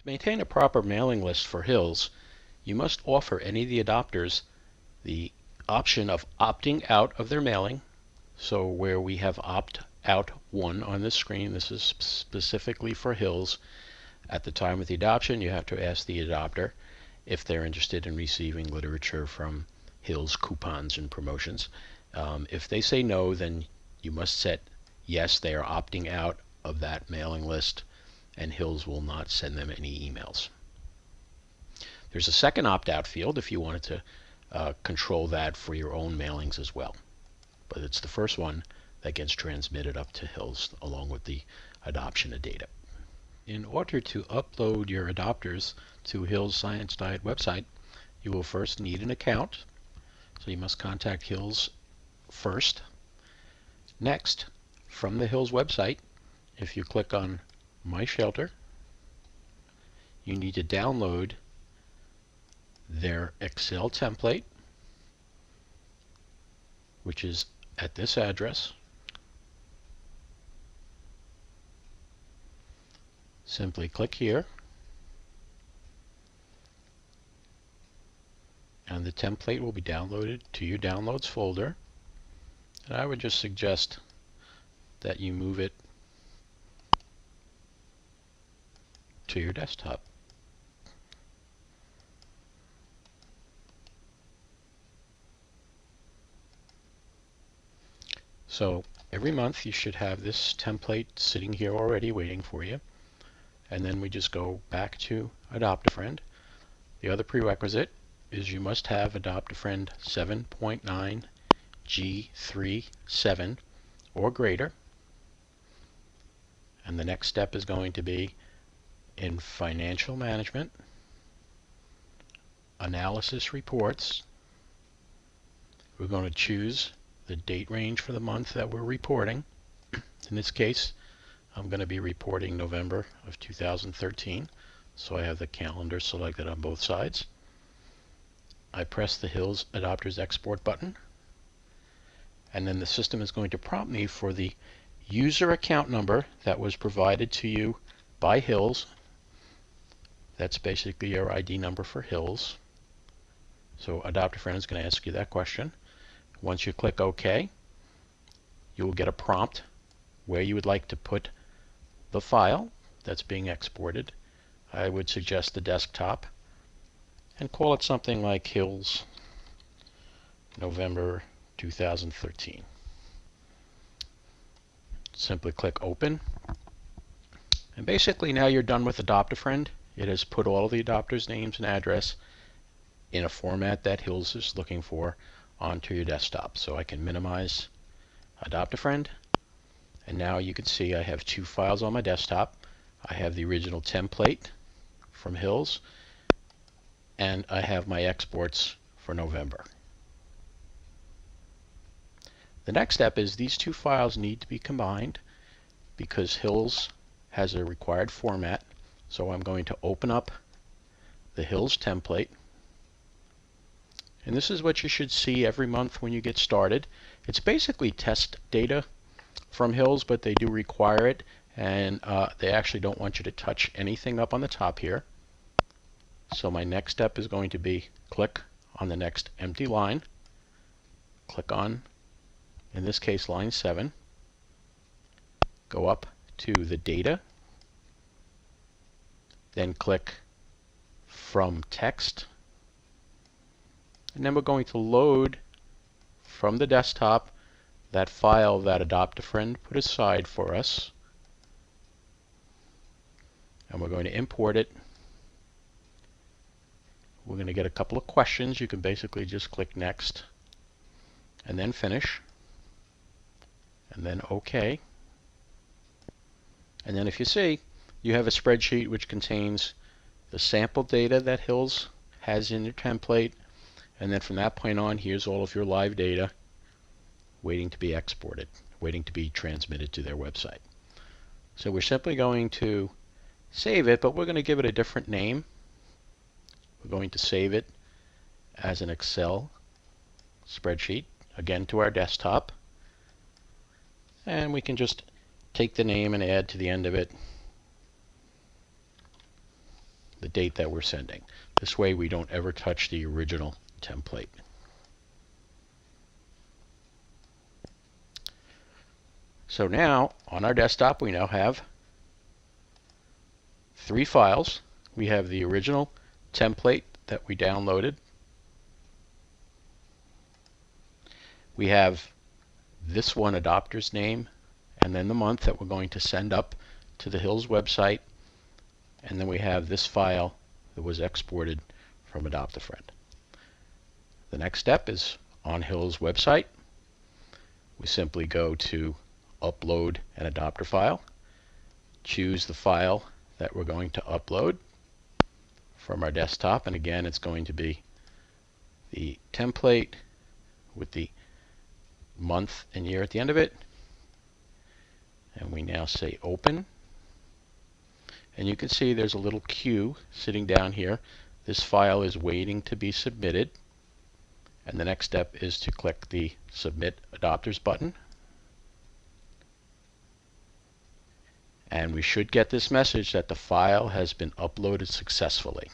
To maintain a proper mailing list for Hills, you must offer any of the adopters the option of opting out of their mailing. So where we have opt out 1 on this screen, this is specifically for Hills. At the time of the adoption, you have to ask the adopter if they're interested in receiving literature from Hills coupons and promotions. If they say no, then you must set yes, they are opting out of that mailing list, and Hills will not send them any emails. There's a second opt-out field if you wanted to control that for your own mailings as well. But it's the first one that gets transmitted up to Hills along with the adoption of data. In order to upload your adopters to Hills Science Diet website, you will first need an account. So you must contact Hills first. Next, from the Hills website, if you click on My Shelter, you need to download their Excel template, which is at this address. Simply click here, and the template will be downloaded to your Downloads folder. And I would just suggest that you move it to your desktop. So every month you should have this template sitting here already waiting for you. And then we just go back to Adopt a Friend. The other prerequisite is you must have Adopt a Friend 7.9 G37 or greater. And the next step is going to be in Financial Management, Analysis Reports. We're going to choose the date range for the month that we're reporting. In this case, I'm going to be reporting November of 2013, so I have the calendar selected on both sides. I press the Hills Adopters Export button, and then the system is going to prompt me for the user account number that was provided to you by Hills. That's basically your ID number for Hills. So Adopt a Friend is going to ask you that question. Once you click OK, you will get a prompt where you would like to put the file that's being exported. I would suggest the desktop and call it something like Hills November 2013. Simply click Open. And basically now you're done with Adopt a Friend. It has put all of the adopters' names and address in a format that Hills is looking for onto your desktop. So I can minimize Adopt a Friend, and now you can see I have two files on my desktop. I have the original template from Hills, and I have my exports for November. The next step is these two files need to be combined because Hills has a required format. So I'm going to open up the Hills template. And this is what you should see every month when you get started. It's basically test data from Hills, but they do require it, and they actually don't want you to touch anything up on the top here. So my next step is going to be click on the next empty line, click on, in this case, line 7, go up to the data, then click from text, and then we're going to load from the desktop that file that Adopt a Friend put aside for us, and we're going to import it. We're going to get a couple of questions. You can basically just click Next and then Finish and then OK. And then if you see, you have a spreadsheet which contains the sample data that Hills has in your template, and then from that point on, here's all of your live data waiting to be exported, waiting to be transmitted to their website. So we're simply going to save it, but we're going to give it a different name. We're going to save it as an Excel spreadsheet, again to our desktop. And we can just take the name and add to the end of it the date that we're sending. This way we don't ever touch the original template. So now on our desktop we now have 3 files. We have the original template that we downloaded. We have this one adopter's name and then the month that we're going to send up to the Hills website. And then we have this file that was exported from Adopt-A-Friend. The next step is on Hills website. We simply go to upload an adopter file, choose the file that we're going to upload from our desktop, and again it's going to be the template with the month and year at the end of it. And we now say open, and you can see there's a little queue sitting down here. This file is waiting to be submitted, and the next step is to click the Submit Adopters button. And we should get this message that the file has been uploaded successfully.